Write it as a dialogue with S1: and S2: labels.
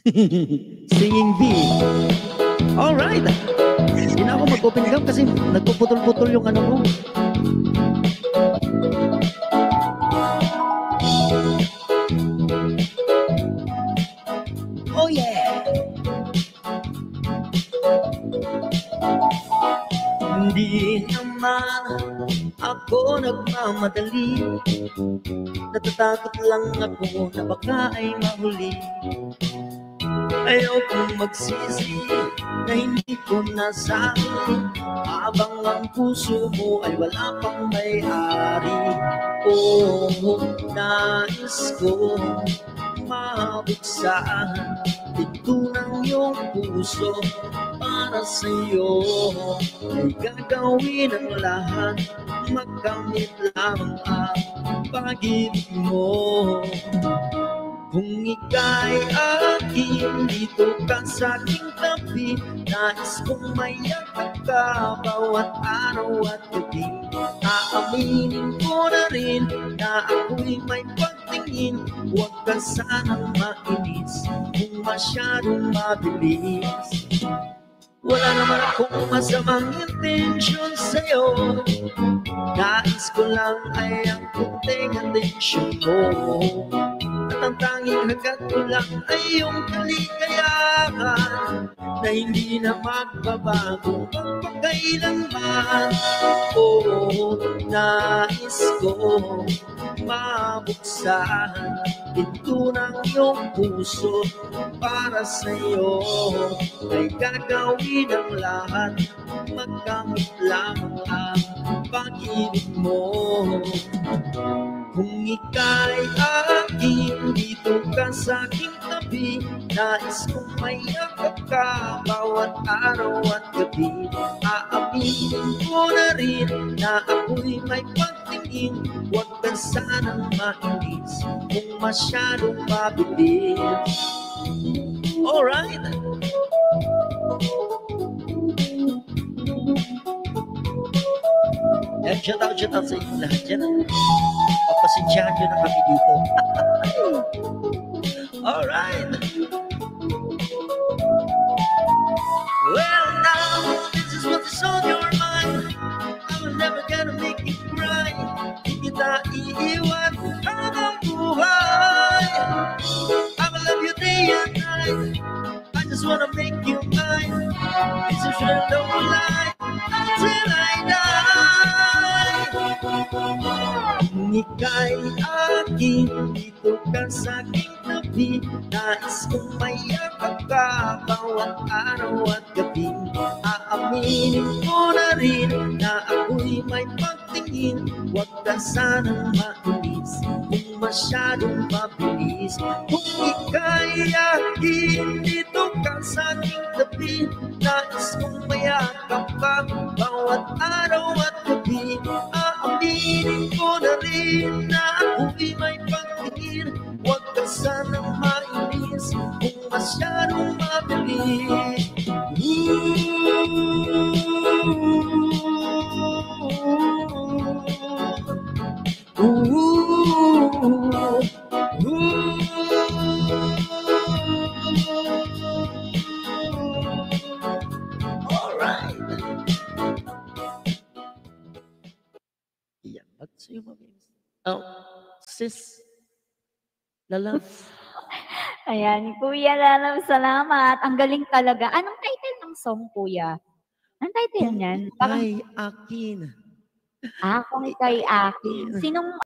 S1: Singing bee. Alright. Hindi na ako mag-open cam kasi nagpuputol-putol yung ano mo. Oh yeah! Hindi naman ako nagmamadali, natatakot lang ako na baka ay mahuli. Ayaw kong magsisi na hindi ko nasabi, habang ang puso mo ay wala pang may-ari. Oh, nais ko mabuksan pinto ng iyong puso para sa'yo. Ay gagawin ang lahat, makamit lang ang pag-ibig mo. Kung ika'y akin, dito ka sa aking tabi, nais kong mayakap ka bawat araw at gabi. Aaminin ko na rin na ako'y may pagtingin, huwag ka sanang mainis kung masyadong mabilis. Wala naman akong masamang intensyon sa'yo, nais ko lang ay ang kunting atensyon mo. At ang tanging hagad ko lang ay iyong kaligayahan na hindi na magbabago magpakailanman. Oh, nais ko mabuksan pinto ng iyong puso para sa'yo. Ay gagawin ang lahat, magkamit lang ang pag-ibig mo. Kung ika'y akin, dito ka sa aking tabi, nais kong mayakap ka bawat araw at gabi. Aaminin ko na rin na ako'y may pagtingin, huwag ka sanang mainis kung masyadong mabilis. Alright! Shout out sa inyo lahat dyan. Papasensyahan nyo na kami dito. Alright! Well, now, this is what is on your mind. I'm never gonna make you cry. Di kita iiwan habang buhay. I'ma love you day and night. I just wanna make you mine. This is real, no lie, until I die. Kung ika'y akin, dito ka sa aking tabi, nais kong mayakap ka bawat araw at gabi. Aaminin ko na rin na ako'y may pagtingin, huwag ka sanang mainis kung masyadong mabilis. Kung ika'y akin, dito ka sa aking tabi, nais kong mayakap ka bawat araw at gabi. Aaminin ko na rin na ako'y may pagtingin, huwag ka sanang mainis kung masyadong mabilis. Alright. Yeah, ba't sa'yo, mami? Oh, sis. Lalang.
S2: Ayan, Kuya Lalam, salamat. Ang galing talaga. Anong title ng song, Kuya? Anong title niyan?
S1: Kung ika'y akin.
S2: Kung ika'y akin. Sinong